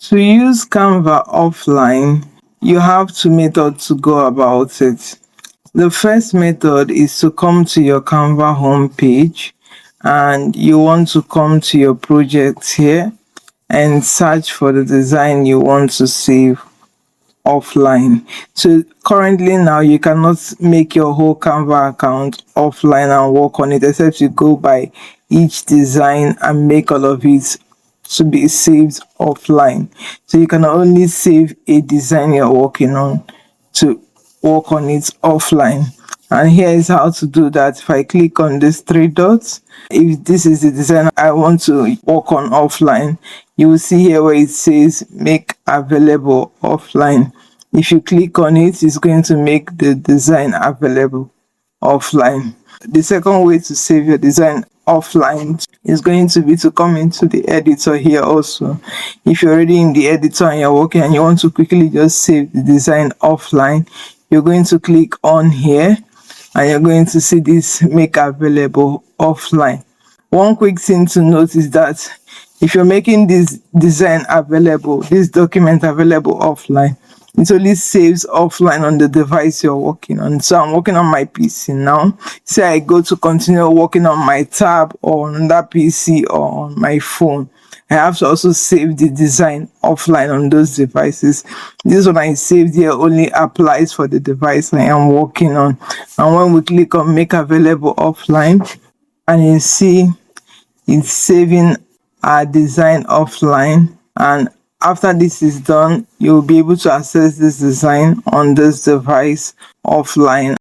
To use Canva offline, you have two methods to go about it. The first method is to come to your Canva homepage, and you want to come to your project here and search for the design you want to save offline. So currently now you cannot make your whole Canva account offline and work on it, except you go by each design and make all of it to be saved offline. So you can only save a design you're working on to work on it offline. And here is how to do that. If I click on these three dots, if this is the design I want to work on offline, you will see here where it says make available offline. If you click on it, it's going to make the design available offline. The second way to save your design offline is going to be to come into the editor here also. If you're already in the editor and you're working and you want to quickly just save the design offline, you're going to click on here and you're going to see this make available offline. One quick thing to note is that if you're making this design available, this document available offline, it only saves offline on the device you're working on. So I'm working on my PC now. Say I go to continue working on my tab or on that PC or on my phone, I have to also save the design offline on those devices. This one I saved here only applies for the device I am working on. And when we click on make available offline, and you see it's saving our design offline, and after this is done, you'll be able to access this design on this device offline.